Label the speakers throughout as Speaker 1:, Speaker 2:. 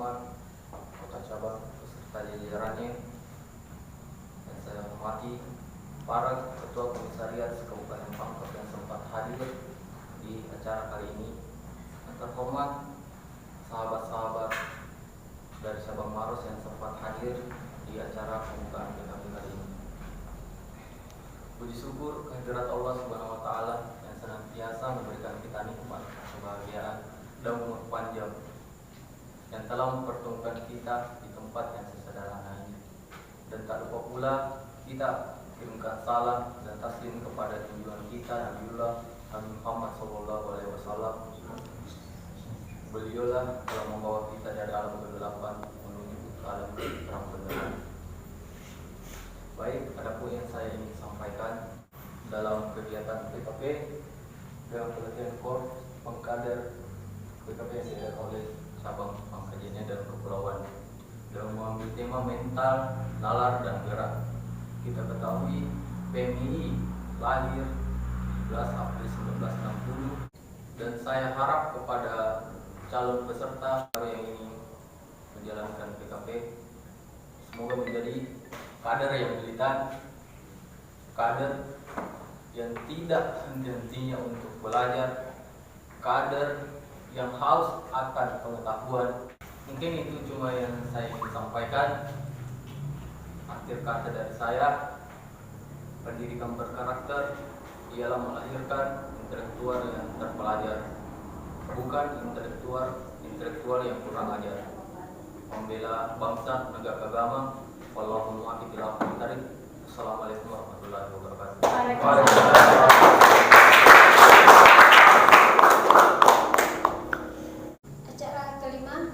Speaker 1: Rahman, Kota Cabang beserta jajarannya, dan saya hormati para ketua komisariat Kabupaten Pangkep yang sempat hadir di acara kali ini, yang terhormat sahabat-sahabat dari Sabang Maros yang sempat hadir di acara pembukaan PKP kali ini. Puji syukur kehadirat Allah Subhanahu wa Ta'ala yang senantiasa memberikan kita nikmat, kebahagiaan, dan umur panjang, yang telah mempertemukan kita di tempat yang sesederhana ini. Dan tak lupa pula kita kirimkan salam dan taslim kepada junjungan kita Nabiullah Nabi Muhammad SAW. Beliaulah telah membawa kita dari alam kegelapan menuju ke alam terang benderang. Baik, adapun yang saya ingin sampaikan dalam kegiatan PKP dengan pelatihan korps pengkader PKP yang diadakan oleh cabang Pangkajian dan Kepulauan dengan mengambil tema mental, nalar, dan gerak. Kita ketahui PMII lahir 17 April 1960, dan saya harap kepada calon peserta yang ingin menjalankan PKP semoga menjadi kader yang militan, kader yang tidak henti-hentinya untuk belajar, kader yang haus akan pengetahuan. Mungkin itu cuma yang saya ingin sampaikan. Akhir kata dari saya, pendidikan berkarakter ialah melahirkan intelektual yang terpelajar, bukan intelektual yang kurang ajar. Membela bangsa, negara agama. Wallahu muwaffiq ila aqwamit thariq. Assalamualaikum warahmatullahi wabarakatuh.
Speaker 2: Acara kelima,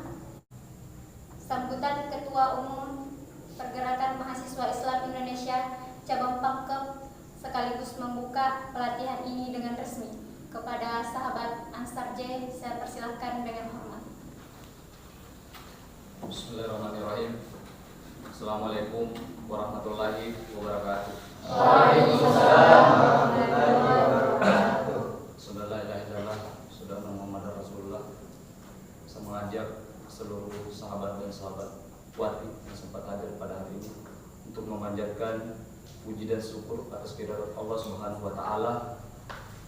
Speaker 2: sambutan Ketua Umum Pergerakan Mahasiswa Islam Indonesia Cabang Pangkep sekaligus membuka pelatihan ini dengan resmi. Kepada sahabat Ansar J, saya persilahkan dengan hormat.
Speaker 3: Bismillahirrahmanirrahim. Assalamualaikum warahmatullahi wabarakatuh.
Speaker 2: Waalaikumsalam warahmatullahi wabarakatuh.
Speaker 3: Sudah Muhammad Rasulullah. Saya mengajak seluruh sahabat dan sahabat wati yang sempat hadir pada hari ini untuk memanjatkan puji dan syukur atas kehadirat Allah Subhanahu wa Ta'ala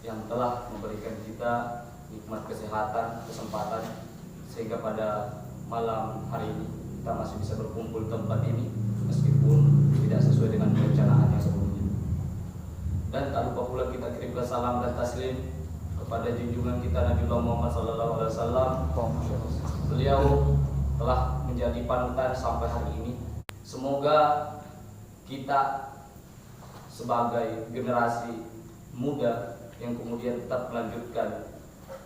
Speaker 3: yang telah memberikan kita nikmat kesehatan, kesempatan, sehingga pada malam hari ini kita masih bisa berkumpul di tempat ini meskipun tidak sesuai dengan perencanaan yang sebelumnya. Dan tak lupa pula kita kirimkan salam dan taslim kepada junjungan kita Nabiullah Muhammad SAW. Beliau telah menjadi panutan sampai hari ini. Semoga kita sebagai generasi muda yang kemudian tetap melanjutkan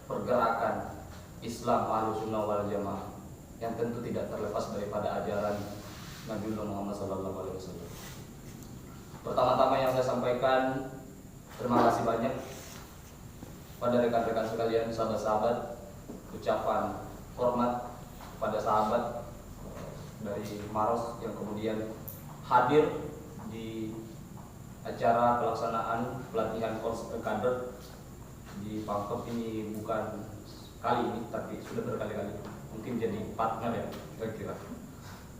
Speaker 3: pergerakan Islam Ahlussunnah wal Jamaah yang tentu tidak terlepas daripada ajaran Nabiullah Muhammad SAW. Pertama-tama yang saya sampaikan, terima kasih banyak pada rekan-rekan sekalian, sahabat-sahabat. Ucapan hormat kepada sahabat dari Maros yang kemudian hadir di acara pelaksanaan pelatihan korps kader di Pangkep ini, bukan kali ini tapi sudah berkali-kali. Mungkin jadi partner ya kira-kira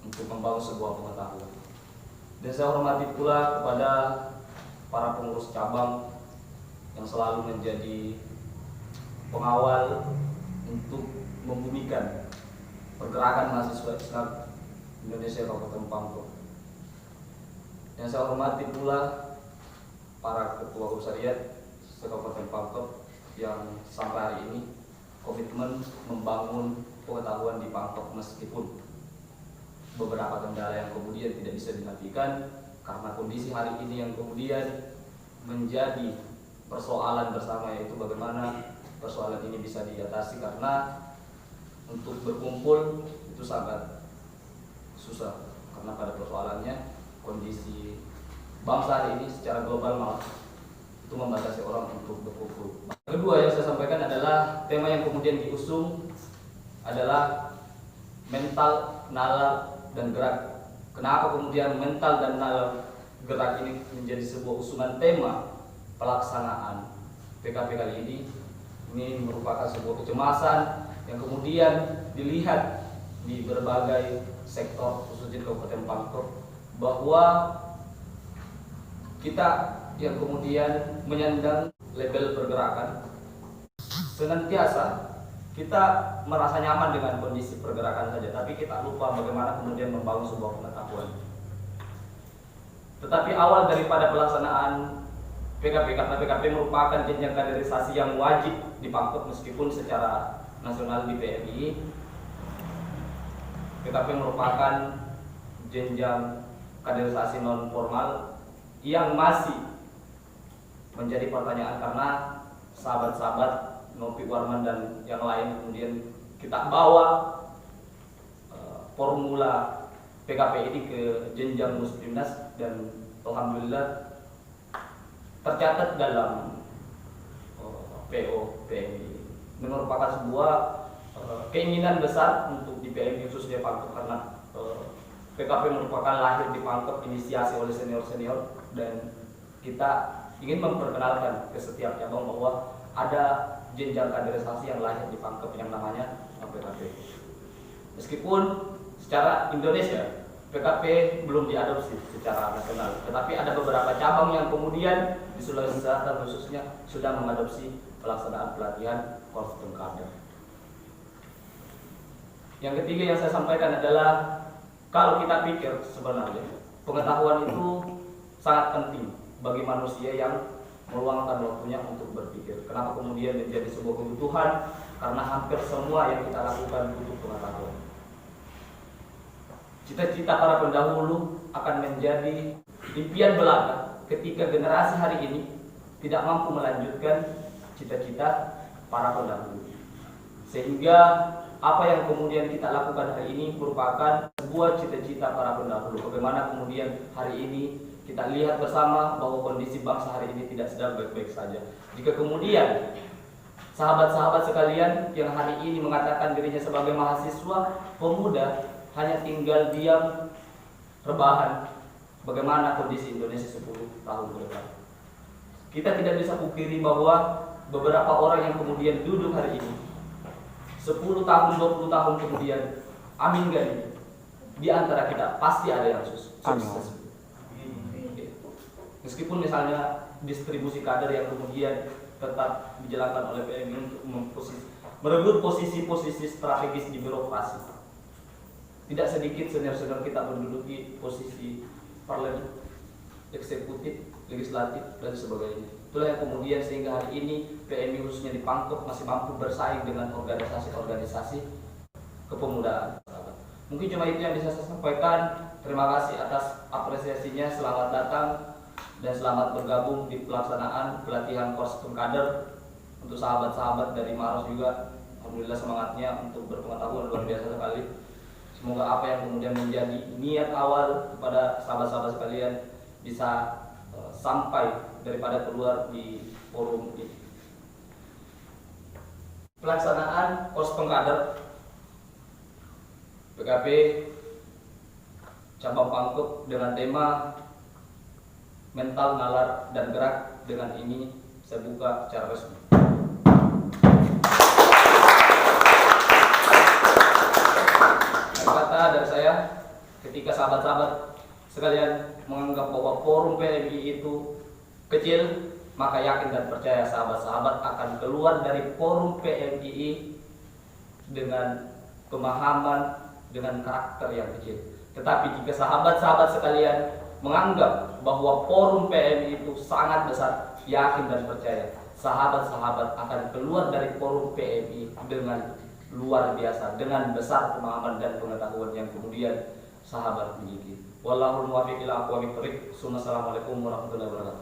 Speaker 3: untuk membangun sebuah pengetahuan. Dan saya hormati pula kepada para pengurus cabang yang selalu menjadi pengawal untuk membumikan pergerakan mahasiswa Islam Indonesia Kabupaten Pangkep. Dan saya hormati pula para ketua komisariat Kabupaten Pangkep yang sampai hari ini komitmen membangun pengetahuan di Pangkep meskipun beberapa kendala yang kemudian tidak bisa dinafikan karena kondisi hari ini yang kemudian menjadi persoalan bersama, yaitu bagaimana persoalan ini bisa diatasi, karena untuk berkumpul itu sangat susah karena pada persoalannya kondisi bangsa hari ini secara global malah itu membatasi orang untuk berkumpul. Kedua yang saya sampaikan adalah tema yang kemudian diusung adalah mental, nalar, dan gerak. Kenapa kemudian mental dan nalar gerak ini menjadi sebuah usungan tema pelaksanaan PKP kali ini? Ini merupakan sebuah kecemasan yang kemudian dilihat di berbagai sektor khususnya di Kabupaten Pangkep, bahwa kita yang kemudian menyandang label pergerakan, senantiasa kita merasa nyaman dengan kondisi pergerakan saja, tapi kita lupa bagaimana kemudian membangun sebuah pengetahuan. Tetapi awal daripada pelaksanaan PKP, karena PKP merupakan jenjang kaderisasi yang wajib di Pangkep meskipun secara nasional di PMI, PKP merupakan jenjang kaderisasi non formal yang masih menjadi pertanyaan karena sahabat-sahabat Novi Warman dan yang lain kemudian kita bawa formula PKP ini ke jenjang Musprimnas, dan alhamdulillah tercatat dalam PO PMI. Ini merupakan sebuah keinginan besar untuk di PMI khususnya Pangkep, karena PKP merupakan lahir di Pangkep, inisiasi oleh senior-senior, dan kita ingin memperkenalkan ke setiap cabang bahwa ada jenjang kaderisasi yang lahir di Pangkep yang namanya PKP. Meskipun secara Indonesia PKP belum diadopsi secara nasional, tetapi ada beberapa cabang yang kemudian di Sulawesi Selatan khususnya sudah mengadopsi pelaksanaan pelatihan Korps Kader. Yang ketiga yang saya sampaikan adalah, kalau kita pikir sebenarnya pengetahuan itu sangat penting bagi manusia yang meluangkan waktunya untuk berpikir. Kenapa kemudian menjadi sebuah kebutuhan? Karena hampir semua yang kita lakukan butuh pengetahuan. Cita-cita para pendahulu akan menjadi impian belaka ketika generasi hari ini tidak mampu melanjutkan cita-cita para pendahulu. Sehingga apa yang kemudian kita lakukan hari ini merupakan sebuah cita-cita para pendahulu. Bagaimana kemudian hari ini kita lihat bersama bahwa kondisi bangsa hari ini tidak sedang baik-baik saja. Jika kemudian sahabat-sahabat sekalian yang hari ini mengatakan dirinya sebagai mahasiswa, pemuda, hanya tinggal diam, rebahan, bagaimana kondisi Indonesia 10 tahun ke depan. Kita tidak bisa pungkiri bahwa beberapa orang yang kemudian duduk hari ini 10 tahun, 20 tahun kemudian, amin gak nih? Di antara kita pasti ada yang sukses. Meskipun misalnya distribusi kader yang kemudian tetap dijalankan oleh PMI untuk merebut posisi-posisi strategis di birokrasi. Tidak sedikit senior-senior kita menduduki posisi parlemen, eksekutif, legislatif, dan sebagainya. Itulah yang kemudian sehingga hari ini PMI khususnya di Pangkep masih mampu bersaing dengan organisasi-organisasi kepemudaan. Mungkin cuma itu yang bisa saya sampaikan. Terima kasih atas apresiasinya. Selamat datang dan selamat bergabung di pelaksanaan pelatihan Korps Kader. Untuk sahabat-sahabat dari Maros juga, alhamdulillah semangatnya untuk berpengetahuan luar biasa sekali. Semoga apa yang kemudian menjadi niat awal kepada sahabat-sahabat sekalian bisa sampai daripada keluar di forum ini. Pelaksanaan Korps Kader PKP cabang Pangkep dengan tema mental, nalar, dan gerak. Dengan ini saya buka secara resmi. Kata dari saya, ketika sahabat-sahabat sekalian menganggap bahwa forum PMI itu kecil, maka yakin dan percaya sahabat-sahabat akan keluar dari forum PMI dengan pemahaman, dengan karakter yang kecil. Tetapi jika sahabat-sahabat sekalian menganggap bahwa forum PMI itu sangat besar, yakin dan percaya sahabat-sahabat akan keluar dari forum PMI dengan luar biasa, dengan besar pemahaman dan pengetahuan yang kemudian sahabat miliki. Wallahul muwaffiq ila aqwamit thoriq. Assalamualaikum warahmatullahi wabarakatuh.